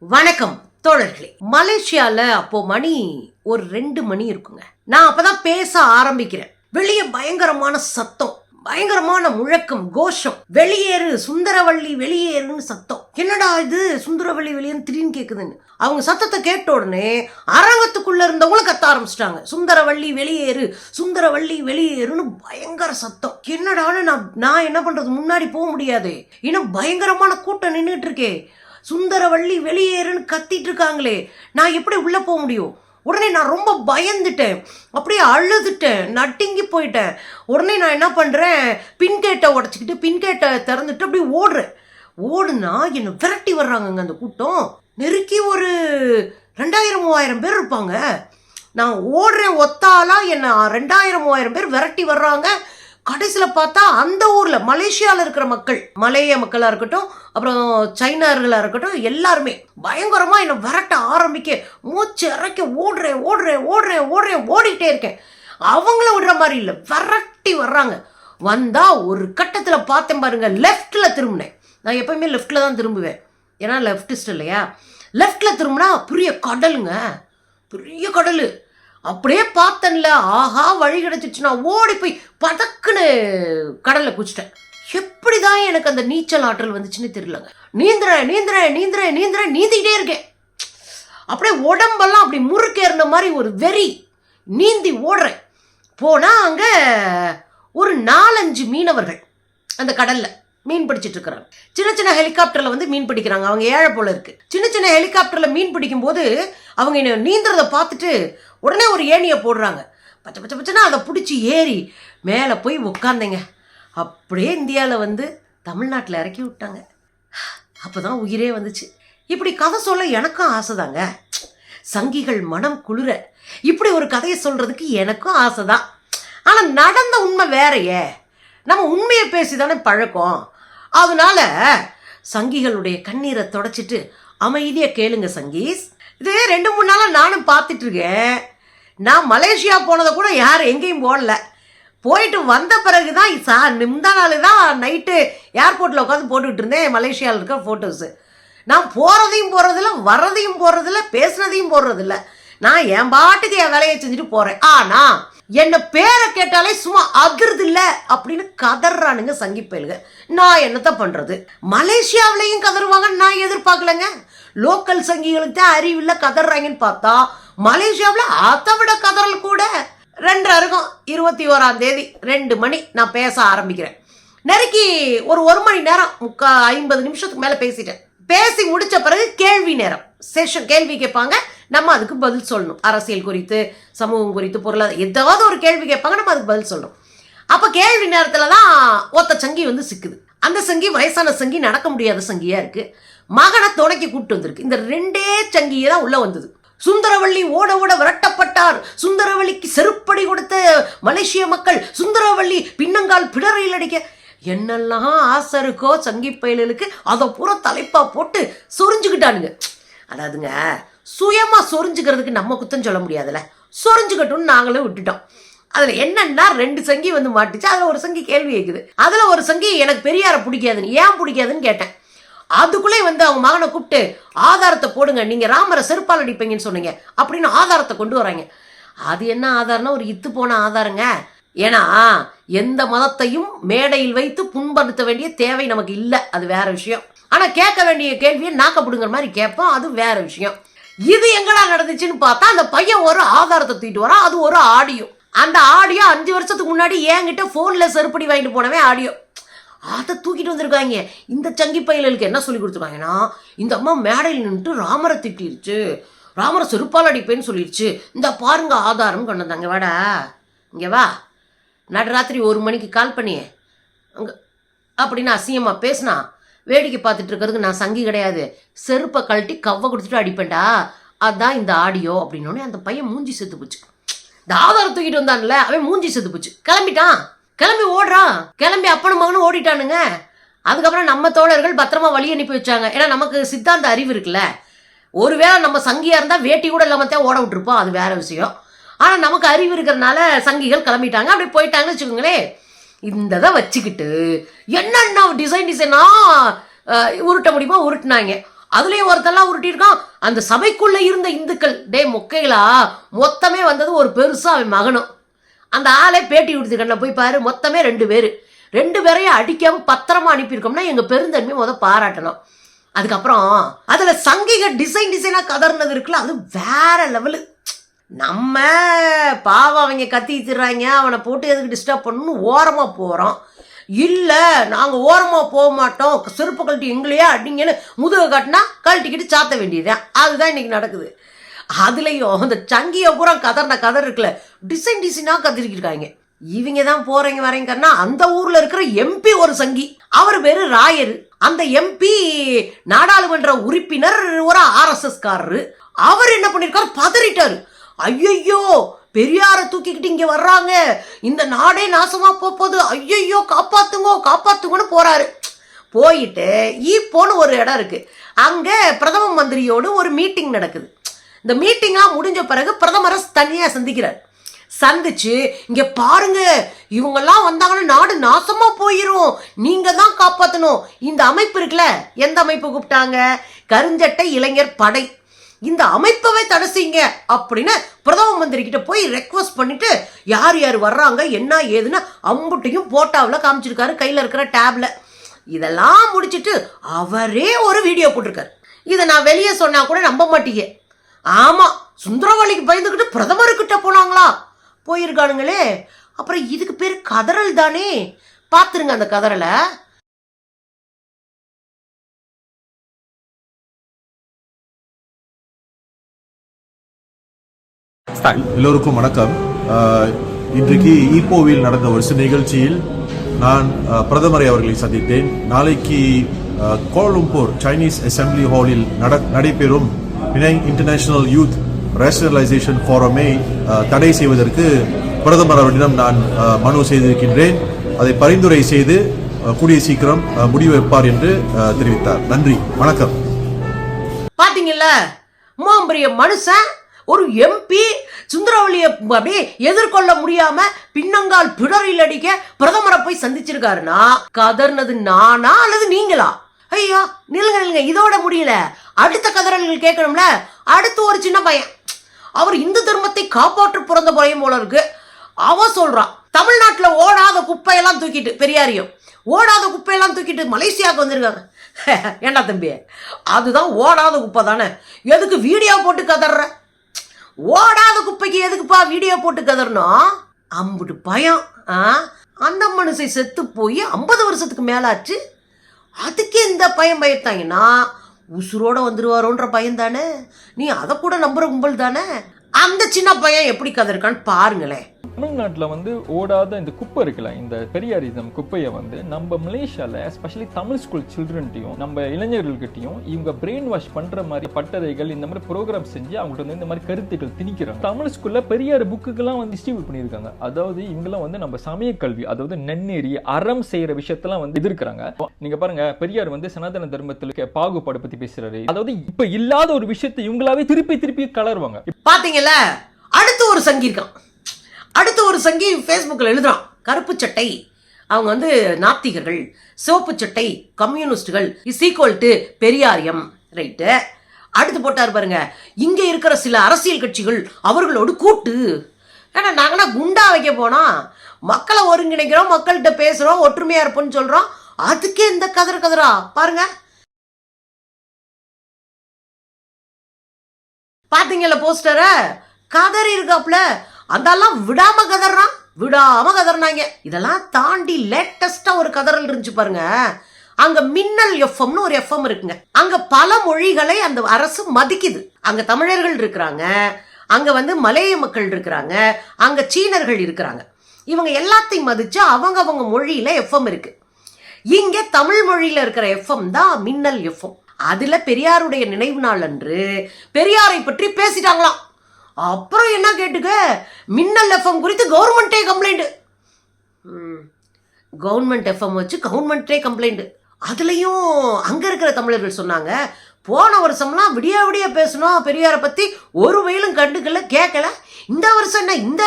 வணக்கம் தோழர்களே. மலேசியால அப்போ மணி ஒரு 2 மணி இருக்குங்க. நான் அப்பதான் பேச ஆரம்பிக்கிறேன். வெளியே பயங்கரமான சத்தம், பயங்கரமான முழக்கம், கோஷம். வெளியேறு சுந்தரவள்ளி வெளியேறுன்னு சத்தம். என்னடா இது சுந்தரவள்ளி வெளியேன்னு திடீர்னு கேக்குதுன்னு அவங்க சத்தத்தை கேட்ட உடனே அரங்கத்துக்குள்ள இருந்தவங்களும் கத்த ஆரம்பிச்சிட்டாங்க. சுந்தரவள்ளி வெளியேறு, சுந்தரவள்ளி வெளியேறுன்னு பயங்கர சத்தம். என்னடான்னு நான் என்ன பண்றது, முன்னாடி போக முடியாது, இன்னும் பயங்கரமான கூட்டம் நின்றுட்டு இருக்கே. சுந்தரவள்ளி வெளியேறுன்னு கத்திட்டு இருக்காங்களே, நான் எப்படி உள்ள போக முடியும்? உடனே நான் ரொம்ப பயந்துட்டேன், அப்படியே அழுதுட்டேன், நட்டிங்கி போயிட்டேன். உடனே நான் என்ன பண்ணுறேன், பின்கேட்டை உடச்சிக்கிட்டு பின்கேட்டை திறந்துட்டு அப்படியே ஓடுனா என்னை விரட்டி வர்றாங்கங்க. அந்த கூட்டம் நெருக்கி ஒரு 2000-3000 பேர் இருப்பாங்க. நான் ஓடுறேன் ஒத்தாலா, என்னை 2000-3000 பேர் விரட்டி வர்றாங்க. கடைசியில் பார்த்தா அந்த ஊரில் மலேசியாவில் இருக்கிற மக்கள், மலேய மக்களாக இருக்கட்டும், அப்புறம் சைனார்களாக இருக்கட்டும், எல்லாருமே பயங்கரமாக என்னை விரட்ட ஆரம்பிக்க, மூச்சு இறக்க ஓடிக்கிட்டே இருக்கேன். அவங்கள விடுற மாதிரி இல்லை, விரட்டி வர்றாங்க. வந்தால் ஒரு கட்டத்தில் பார்த்தேன் பாருங்க, லெஃப்டில் திரும்பினேன். நான் எப்பவுமே லெஃப்டில் தான் திரும்புவேன், ஏன்னா லெஃப்டிஸ்ட் இல்லையா. லெஃப்டில் திரும்பினா பெரிய கடலுங்க, பெரிய கடல். அப்படியே பார்த்தேன்ல, ஆஹா வழி கிடைச்சிச்சு. நான் ஓடி போய் பதக்குன்னு கடலில் குச்சிட்டேன். எப்படிதான் எனக்கு அந்த நீச்சல் ஆற்றல் வந்துச்சுன்னு தெரியலங்க. நீந்திக்கிட்டே இருக்கேன். அப்படியே உடம்பெல்லாம் அப்படி முறுக்கேறின மாதிரி ஒரு வெறி, நீந்தி ஓடுறேன். போனால் அங்கே ஒரு 4-5 மீனவர்கள் அந்த கடலில் மீன் பிடிச்சிட்டு இருக்கிறாங்க. சின்ன ஹெலிகாப்டரில் வந்து மீன் பிடிக்கிறாங்க. அவங்க ஏழை போல இருக்கு. சின்ன ஹெலிகாப்டரில் மீன் பிடிக்கும் போது அவங்க என்ன நீந்துறதை பார்த்துட்டு உடனே ஒரு ஏணியை போடுறாங்க. பச்சைன்னா அதை பிடிச்சி ஏறி மேலே போய் உட்காந்தேங்க. அப்படியே இந்தியாவில் வந்து தமிழ்நாட்டில் இறக்கி விட்டாங்க. அப்போதான் உயிரே வந்துச்சு. இப்படி கதை சொல்ல எனக்கும் ஆசைதாங்க. சங்கிகள் மனம் குளிர இப்படி ஒரு கதையை சொல்றதுக்கு எனக்கும் ஆசைதான். ஆனால் நடந்த உண்மை வேறையே. நம்ம உண்மையை பேசி தானே பழக்கம். அதனால சங்கிகளுடைய கண்ணீரை தொடச்சிட்டு அமைதியாக கேளுங்க சங்கீஸ். இது 2-3 நாளாக நானும் பார்த்துட்டு இருக்கேன். நான் மலேசியா போனதை கூட யார் எங்கேயும் போடல. போயிட்டு வந்த பிறகு தான் முந்தா நாள் தான் நைட்டு ஏர்போர்ட்டில் உட்காந்து போட்டுக்கிட்டு இருந்தேன் மலேசியாவில் இருக்க ஃபோட்டோஸு. நான் போகிறதையும் போடுறதில்ல, வர்றதையும் போடுறதில்ல, பேசுனதையும் போடுறதில்ல. நான் என் பாட்டுக்கு என் வேலையை செஞ்சுட்டு போகிறேன். ஆனால் என்ன பேரை கேட்டாலே சும்மா அதிர்து இல்லை அப்படின்னு கதறானுங்க சங்கி பயலுங்க. நான் என்னத்த பண்ணுறது, மலேசியாவிலையும் கதறுவாங்கன்னு நான் எதிர்பார்க்கலங்க. லோக்கல் சங்கிகளுக்கு தான் அறிவில்லை கதறாங்கன்னு பார்த்தா மலேசியாவில் அதை விட கதறல் கூட. 2 இருக்கும். 21ஆம் தேதி 2 மணி நான் பேச ஆரம்பிக்கிறேன். நெருக்கி ஒரு மணி நேரம் 50 நிமிஷத்துக்கு மேலே பேசிட்டேன். பேசி முடிச்ச பிறகு கேள்வி நேரம் செஷன். கேள்வி கேட்பாங்க, நம்ம அதுக்கு பதில் சொல்லணும். அரசியல் குறித்து, சமூகம் குறித்து, பொருளாதார ஏதாவது ஒரு கேள்வி கேட்பாங்க, நம்ம அதுக்கு பதில் சொல்லணும். அப்போ கேள்வி நேரத்தில் தான் ஒத்த சங்கி வந்து சிக்குது. அந்த சங்கி வயசான சங்கி, நடக்க முடியாத சங்கியா இருக்கு. மகனை துணைக்கி கூப்பிட்டு வந்திருக்கு. இந்த 2 சங்கியை தான் உள்ள வந்தது. சுந்தரவள்ளி ஓட விரட்டப்பட்டார், சுந்தரவள்ளிக்கு செருப்படி கொடுத்த மலேசிய மக்கள், சுந்தரவள்ளி பின்னங்கால் பிடரையில் அடிக்க, என்னெல்லாம் ஆசை இருக்கோ சங்கி பயலுக்கு அதை பூரா தலைப்பா போட்டு சொரிஞ்சுக்கிட்டானுங்க. அதாவதுங்க, சுயமா சொரிஞ்சுக்கிறதுக்கு நம்ம குத்தம் சொல்ல முடியாதுல்ல, சொரிஞ்சுக்கட்டும்னு நாங்களும் விட்டுட்டோம். அதில் என்னன்னா 2 சங்கி வந்து மாட்டுச்சு. அதில் ஒரு சங்கி கேள்வி கேட்குது. அதில் ஒரு சங்கி எனக்கு பெரியாரை பிடிக்காதுன்னு, ஏன் பிடிக்காதுன்னு கேட்டேன். அதுக்குள்ளே வந்து அவங்க மகனை கூப்பிட்டு ஆதாரத்தை போடுங்க, நீங்கள் ராமரை செருப்பால் அடிப்பீங்கன்னு சொன்னீங்க அப்படின்னு ஆதாரத்தை கொண்டு வராங்க. அது என்ன ஆதாரம்னா ஒரு இத்து போன ஆதாரங்க. ஏன்னா எந்த மதத்தையும் மேடையில் வைத்து புண்படுத்த வேண்டிய தேவை நமக்கு இல்லை, அது வேற விஷயம். ஆனால் கேட்க வேண்டிய கேள்வியை நாக்கப்படுங்கிற மாதிரி கேட்போம், அது வேற விஷயம். இது எங்கடா நடந்துச்சுன்னு பார்த்தா அந்த பையன் ஒரு ஆதாரத்தை தூக்கிட்டு வரான். அது ஒரு ஆடியோ. அந்த ஆடியோ 5 வருஷத்துக்கு முன்னாடி என்கிட்ட ஃபோனில் செருப்படி வாங்கிட்டு போனவே ஆடியோ. அதை தூக்கிட்டு வந்திருக்காங்க. இந்த சங்கி பயலுக்கு என்ன சொல்லி கொடுத்துருக்காங்கன்னா, இந்த அம்மா மேடையில் நின்றுட்டு ராமரை திட்டிருச்சு, ராமரை செருப்பால் அடிப்பேன்னு சொல்லிடுச்சு, இந்த பாருங்க ஆதாரம் கொண்டு வந்தாங்க. வாடா இங்கே வா, நடுராத்திரி 1 மணிக்கு கால் பண்ணி அங்கே அப்படின்னு அசிங்கமாக பேசினா வேடிக்கை பார்த்துட்டு இருக்கிறதுக்கு நான் சங்கி கிடையாது, செருப்பை கழட்டி கவ்வை கொடுத்துட்டு அடிப்பேன்டா, அதுதான் இந்த ஆடியோ அப்படின்னோடனே அந்த பையன் மூஞ்சி செத்து போச்சு. இந்த ஆதாரம் தூக்கிட்டு வந்தான்ல அவன் மூஞ்சி செத்து போச்சு. கிளம்பிட்டான், கிளம்பி ஓடுறான். கிளம்பி அப்பனும் மகனும் ஓடிட்டானுங்க. அதுக்கப்புறம் நம்ம தோழர்கள் பத்திரமா வழி அனுப்பி வச்சாங்க. ஏன்னா நமக்கு சித்தாந்த அறிவு இருக்குல்ல. ஒருவேளை நம்ம சங்கியா இருந்தால் வேட்டி கூட இல்லாம தான் ஓட விட்டுருப்போம், அது வேற விஷயம். ஆனால் நமக்கு அறிவு இருக்கிறதுனால சங்கிகள் கிளம்பிட்டாங்க. அப்படி போயிட்டாங்கன்னு வச்சுக்கோங்களேன். இந்த இதை வச்சுக்கிட்டு என்னென்ன டிசைனா உருட்ட முடியுமோ உருட்டினாங்க. அதுலயும் ஒருத்தெல்லாம் உருட்டிருக்கான். அந்த சபைக்குள்ள இருந்த இந்துக்கள், டே மொக்கைகளா, மொத்தமே வந்தது ஒரு பெருசா அவன் மகனும். அந்த ஆளே பேட்டி கொடுத்துக்கண்ண போய் பாரு, மொத்தமே 2 பேர். 2 பேரையும் அடிக்காம பத்திரமா அனுப்பியிருக்கோம்னா எங்க பெருந்தன்மை பாராட்டணும். அதுக்கப்புறம் அதுல சங்கிக டிசைனா கதர்னது இருக்குல்ல, அது வேற லெவலு. நம்ம பாவம் அவங்க கத்தி திடுறாங்க, அவனை போட்டு எதுக்கு டிஸ்டர்ப் பண்ணணும்னு ஓரமா போறோம். இல்லை நாங்கள் ஓரமாக போக மாட்டோம், செருப்பு கழட்டி எங்களையே அடிங்கன்னு முதுக காட்டினா கழட்டிக்கிட்டு சாத்த வேண்டியதுதான். அதுதான் இன்னைக்கு நடக்குது. அதுலேயும் அந்த சங்கியை பூரா கதர் இருக்குல்ல, டிசைனாக கத்திரிக்கிருக்காங்க. இவங்க தான் போறீங்க வரீங்கன்னா, அந்த ஊர்ல இருக்கிற எம்பி ஒரு சங்கி, அவர் பேரு ராயர். அந்த எம்பி நாடாளுமன்ற உறுப்பினர் ஒரு RSS காரரு. அவர் என்ன பண்ணிருக்காரு, பதறிட்டாரு. ஐயோ பெரியாரை தூக்கிக்கிட்டு இங்க வர்றாங்க, இந்த நாடே நாசமா போகுது, ஐயோ காப்பாத்துங்கன்னு போறாரு. போயிட்டு இப்போன்னு ஒரு இடம் இருக்கு, அங்க பிரதம மந்திரியோடு ஒரு மீட்டிங் நடக்குது. இந்த மீட்டிங்லாம் முடிஞ்ச பிறகு பிரதமரை தனியா சந்திக்கிறார். சந்திச்சு, இங்க பாருங்க இவங்கெல்லாம் வந்தாங்கன்னா நாடு நாசமா போயிரும், நீங்க தான் காப்பாத்தணும். இந்த அமைப்பு இருக்குல்ல, எந்த அமைப்பு கூப்பிட்டாங்க, கருஞ்சட்டை இளைஞர் படை. இந்த அமைப்பவே தடை செய்யுங்க அப்படின்னு பிரதம மந்திரி கிட்ட போய் ரெக்வஸ்ட் பண்ணிட்டு, யார் யார் வர்றாங்க என்ன ஏதுன்னு அம்புட்டையும் போட்டாவில் காமிச்சிருக்காரு கையில் இருக்கிற டேப்ல. இதெல்லாம் முடிச்சுட்டு அவரே ஒரு வீடியோ போட்டிருக்காரு. இதை நான் வெளியே சொன்னா கூட நம்ப மாட்டீங்க. ஆமா, சுந்தரவல்லிக்கு பயந்துக்கிட்டு பிரதமர்கிட்ட போனாங்களா, போயிருக்கானுங்களே. அப்புறம் இதுக்கு பேர் கதறல் தானே, பாத்துருங்க அந்த கதறலை. எல்லோருக்கும் வணக்கம். இன்றைக்கு ஈப்போவில் நடந்த ஒரு நிகழ்ச்சியில் நான் பிரதமரை அவர்களை சந்தித்தேன். நாளைக்கு கோலாலம்பூர் சைனீஸ் அசெம்பிளி ஹாலில் நடைபெறும் பினாங் இன்டர்நேஷனல் யூத் ரேஷனலைசேஷன் ஃபோரமை தடை செய்வதற்கு பிரதமர் அவரிடம் நான் மனு செய்திருக்கின்றேன். அதை பரிந்துரை செய்து கூடிய சீக்கிரம் முடிவு வைப்பார் என்று தெரிவித்தார். நன்றி, வணக்கம். பாத்தீங்கல்ல, பெரிய மனுஷன் ஒரு MP சுந்தரவல்லியை அப்படியே எதிர்கொள்ள முடியாம பின்னங்கால் பிடரில் அடிக்க பிரதமரை போய் சந்திச்சிருக்காருன்னா, கதர்னது நானா அல்லது நீங்களா? ஐயா நில்லுங்க, இதோட முடியல, அடுத்த கதறல்கள் கேட்கணும்ல. அடுத்து ஒரு சின்ன பையன், அவர் இந்து தர்மத்தை காப்பாற்ற பிறந்த பையன் போல இருக்கு. அவன் சொல்றான், தமிழ்நாட்டுல ஓடாத குப்பையெல்லாம் தூக்கிட்டு, பெரியாரியும் ஓடாத குப்பையெல்லாம் தூக்கிட்டு மலேசியாவுக்கு வந்திருக்காங்க. ஏண்டா தம்பி, அதுதான் ஓடாத குப்பை தானே, எதுக்கு வீடியோ போட்டு கதற? ஓடாத குப்பைக்கு எதுக்குப்பா வீடியோ போட்டு கதறணும்? அம்புட்டு பயம். அந்த மனுஷை செத்து போய் 50 வருஷத்துக்கு மேலாச்சு, அதுக்கு இந்த பயம் பயத்தாங்கன்னா உசுரோட வந்துருவாரோன்ற பயம் தானே. நீ அதை கூட நம்புற கும்பல் தானே. அந்த சின்ன பையன் எப்படி கதறிருக்கான்னு பாருங்களேன். தமிழ்நாட்டில் ஓடாத இந்த குப்பை இருக்குல்ல, இந்த பெரியாரிசம் குப்பையை நம்ம மலேசியாவில் எஸ்பெஷலி தமிழ் ஸ்கூல் சில்ட்ரன்ட்டையும் நம்ம இளைஞர்கள்கிட்டையும் இவங்க பிரெயின் வாஷ் பண்ற மாதிரி பட்டறைகள் இந்த மாதிரி ப்ரோக்ராம் செஞ்சு அவங்கள்ட்ட இந்த மாதிரி கருத்துக்கள் திணிக்கிறாங்க. தமிழ் ஸ்கூல்ல பெரியார் புக்குக்கெல்லாம் டிஸ்ட்ரிபியூட் பண்ணியிருக்காங்க. அதாவது இவங்கெல்லாம் நம்ம சமய கல்வி, அதாவது நன்னெறி அறம் செய்யற விஷயத்தெல்லாம் எதிர்க்கிறாங்க. நீங்க பாருங்க, பெரியார் சனாதன தர்மத்தில் பாகுபாடு பத்தி பேசுறாரு. அதாவது இப்ப இல்லாத ஒரு விஷயத்தை இவங்களாவே திருப்பி கலருவாங்க. பாத்தீங்கல்ல, அடுத்து ஒரு சங்கி இருக்கான். அடுத்து ஒரு சங்கி ஃபேஸ்புக்கில் எழுதுறான், கருப்பு சட்டை அவங்க நாத்திகர்கள், சிவப்பு சட்டை கம்யூனிஸ்டுகள் இஸ் ஈக்குவல் டு பெரியாரியம். ரைட்டு. அடுத்து போட்டார் பாருங்க, இங்க இருக்கிற சில அரசியல் கட்சிகள் அவர்களோடு கூட்டு. ஏன்னா நாங்கன்னா குண்டா வைக்க போனா மக்களை ஒருங்கிணைக்கிறோம், மக்கள்கிட்ட பேசுறோம், ஒற்றுமையா இருப்போம்னு சொல்றோம், அதுக்கே இந்த கதறா பாருங்க. பாத்தீங்கல்ல போஸ்டர, கதறி இருக்காப்ல. அதெல்லாம் விடாம கதறினாங்க. இதெல்லாம் தாண்டி லேட்டஸ்டா ஒரு கதறல் இருந்துச்சு பாருங்க. அங்க மின்னல் எஃப்எம்னு ஒரு எஃப்எம் இருக்குங்க. அங்க பல மொழிகளை அந்த அரசு மதிக்குது. அங்க தமிழர்கள் இருக்கிறாங்க, அங்க மலேய மக்கள் இருக்கிறாங்க, அங்க சீனர்கள் இருக்கிறாங்க. இவங்க எல்லாத்தையும் மதிச்சு அவங்க மொழியில எஃப்எம் இருக்கு. இங்க தமிழ் மொழியில இருக்கிற எஃப்எம் தான் மின்னல் எஃப்எம். அதுல பெரியாருடைய நினைவு நாள் அன்று பெரியாரை பற்றி பேசிட்டாங்களாம். அப்புறம் என்ன கேட்டுக்க, மின்னல் எஃப்எம் குறித்து கவர்மெண்டே கம்ப்ளைண்ட். கவர்மெண்ட் எஃப்எம் வச்சு கவர்மெண்டே கம்ப்ளைண்ட். அதுலயும் அங்க இருக்கிற தமிழர்கள் சொன்னாங்க, போன வருஷம்லாம் விடிய பேசணும் பெரியாரை பத்தி, ஒரு வயலும் கண்டுக்கல கேட்கல. இந்த வருஷம் என்ன இந்த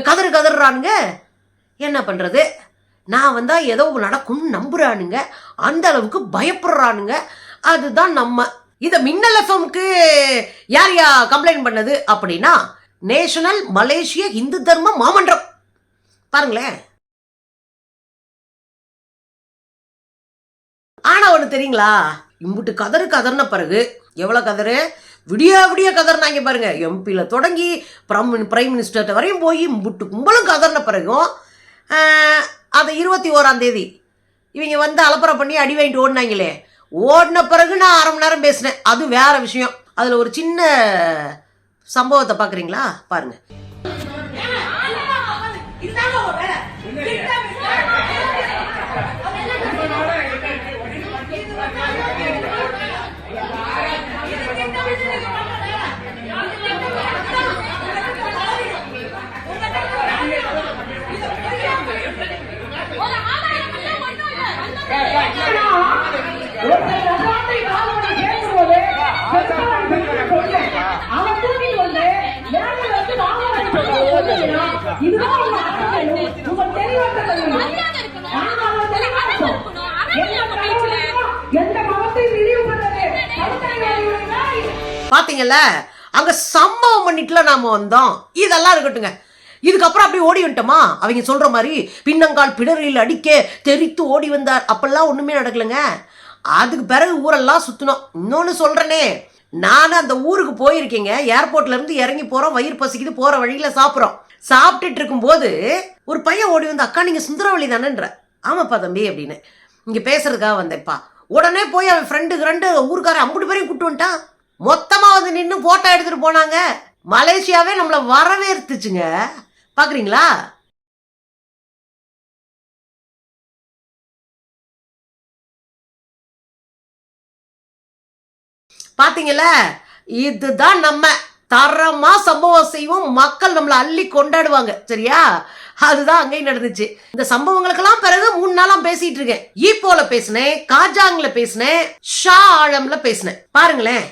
கதறானுங்க? என்ன பண்றது, நான் வந்தா ஏதோ நடக்கும்னு நம்புறானுங்க, அந்த அளவுக்கு பயப்படுறானுங்க. அதுதான் நம்ம இந்த மின்னல் எஃப்எம்க்கு யார் கம்ப்ளைண்ட் பண்ணது அப்படின்னா நேஷனல் மலேசிய இந்து தர்ம மாமன்றம். பாருங்களேன். ஆனா ஒண்ணு தெரியுங்களா, இம்புட்டு கதறுன பிறகு எவ்வளவு கதறு, விடிய கதறினாங்க பாருங்க. எம்பியில தொடங்கி பிரைம் மினிஸ்டர் வரையும் போய் இம்புட்டு கும்பலும் கதறின பிறகும் அது 21ஆம் தேதி இவங்க வந்து அலப்பறை பண்ணி அடி வாங்கிட்டு ஓடினாங்களே, ஓடின பிறகு நான் 1/2 மணி நேரம் பேசினேன். அது வேற விஷயம். அதுல ஒரு சின்ன சம்பவத்தை பாக்குறீங்களா, பாருங்க. பாத்தீங்கல்ல, அங்க சம்பவம் பண்ணிட்டுல நாம வந்தோம். இதெல்லாம் இருக்கட்டுங்க. இதுக்கப்புறம் அப்படி ஓடி வந்துட்டோமா, அவங்க சொல்ற மாதிரி பின்னங்கால் பிடரில் அடிக்க தெரித்து ஓடி வந்தார். அப்பெல்லாம் ஒண்ணுமே நடக்கலங்க. அதுக்கு பிறகு ஊரெல்லாம் சுத்தணும். இன்னொன்னு சொல்றேனே, நானும் அந்த ஊருக்கு போயிருக்கேங்க. ஏர்போர்ட்ல இருந்து இறங்கி போறோம், வயிறு பசிக்குது, போற வழியில சாப்பிட்றோம். சாப்பிட்டுட்டு இருக்கும் போது ஒரு பையன் ஓடி வந்து, அக்கா நீங்க சுந்தரவழி தானேன்ற. ஆமாப்பா தம்பி அப்படின்னு. இங்க பேசுறதுக்காக வந்தேன்ப்பா. உடனே போய் அவன் ஃப்ரெண்டு ஊருக்கார 50 பேரையும் கூட்டு வந்துட்டான். மொத்தமா வந்து நின்று போட்டோ எடுத்துட்டு போனாங்க. மலேசியாவே நம்மள வரவேற்றுச்சுங்க. பாக்குறீங்களா? பாத்தீங்கல்ல, இதுதான் நம்ம தரமா சம்பவம் செய்வோம், மக்கள் நம்மளை அள்ளி கொண்டாடுவாங்க. சரியா? அதுதான் அங்கேயும் நடந்துச்சு. இந்த சம்பவங்களுக்கெல்லாம் பிறகு 3 நாளா பேசிட்டு இருக்கேன். ஈப்போல பேசினேன், காஜாங்ல பேசினேன், ஷா ஆழம்ல பேசினேன். பாருங்களேன்.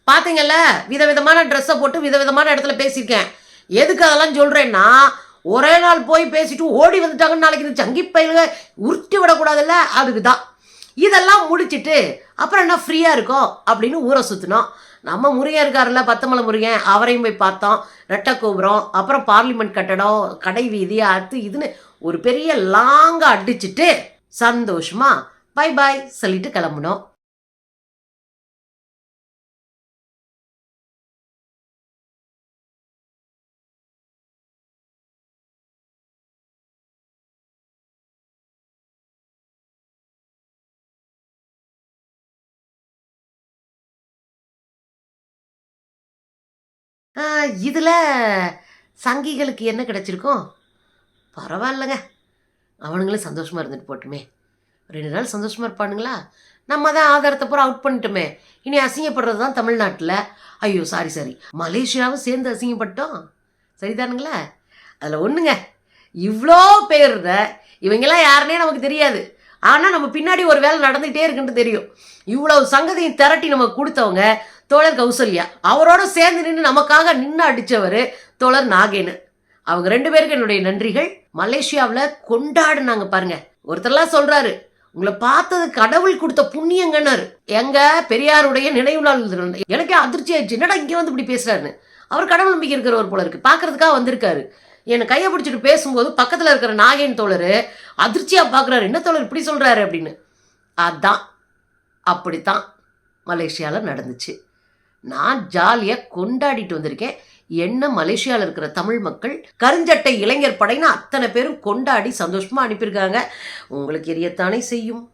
பாத்தீங்கல்ல, விதவிதமான ட்ரெஸ்ஸை போட்டு விதவிதமான இடத்துல பேசியிருக்கேன். எதுக்கு அதெல்லாம் சொல்றேன்னா, ஒரே நாள் போய் பேசிட்டு ஓடி வந்துட்டாங்கன்னு நாளைக்கு இந்த சங்கி பயிலுக உருட்டி விடக்கூடாதுல்ல, அதுக்கு தான். இதெல்லாம் முடிச்சுட்டு அப்புறம் என்ன ஃப்ரீயா இருக்கும் அப்படின்னு ஊரை சுத்தினோம். நம்ம முருகன் இருக்காருல்ல, பத்தமலை முருகன், அவரையும் போய் பார்த்தோம். ரெட்டை கோபுரம், அப்புறம் பார்லிமெண்ட் கட்டடம், கடை வீதி, அது இதுன்னு ஒரு பெரிய லாங்கா அடிச்சுட்டு சந்தோஷமா பை பாய் சொல்லிட்டு கிளம்புனோம். இதில் சங்கிகளுக்கு என்ன கிடைச்சிருக்கும்? பரவாயில்லைங்க, அவனுங்களும் சந்தோஷமாக இருந்துட்டு போட்டுமே. 2 நாள் சந்தோஷமாக இருப்பானுங்களா? நம்ம தான் ஆதாரத்தை பூரா அவுட் பண்ணிட்டோமே. இனி அசிங்கப்படுறது தான் தமிழ்நாட்டில். ஐயோ சாரி, மலேசியாவும் சேர்ந்து அசிங்கப்பட்டோம். சரிதானுங்களா? அதில் ஒன்றுங்க, இவ்வளோ பேர் இவங்கெல்லாம் யாருன்னே நமக்கு தெரியாது. ஆனால் நம்ம பின்னாடி ஒரு வேலை நடந்துகிட்டே இருக்குன்னு தெரியும். இவ்வளவு சங்கதியும் திரட்டி நமக்கு கொடுத்தவங்க தோழர் கௌசல்யா. அவரோட சேர்ந்து நின்று நமக்காக நின்று அடித்தவர் தோழர் நாகேனு. அவங்க 2 பேருக்கு என்னுடைய நன்றிகள். மலேசியாவில் கொண்டாடுனாங்க பாருங்க. ஒருத்தர்லாம் சொல்றாரு, உங்களை பார்த்தது கடவுள் கொடுத்த புண்ணியங்கன்னாரு. எங்க பெரியாருடைய நினைவு நாள். எனக்கே அதிர்ச்சி ஆயிடுச்சு, என்னடா இங்கே வந்து இப்படி பேசுறாருன்னு. அவர் கடவுள் நம்பிக்கை இருக்கிறவர் போல இருக்கு. பார்க்கறதுக்காக வந்திருக்காரு. என்னை கையை பிடிச்சிட்டு பேசும்போது பக்கத்தில் இருக்கிற நாகேன் தோழர் அதிர்ச்சியாக பார்க்குறாரு, என்ன தோழர் இப்படி சொல்கிறாரு அப்படின்னு. அதான் அப்படித்தான் மலேசியாவில் நடந்துச்சு. நான் ஜாலியாக கொண்டாடிட்டு வந்திருக்கேன். என்ன மலேசியாவில் இருக்கிற தமிழ் மக்கள் கருஞ்சட்டை இளைஞர் படைன்னு அத்தனை பேரும் கொண்டாடி சந்தோஷமாக அனுப்பியிருக்காங்க. உங்களுக்கு எரியத்தானே செய்யும்.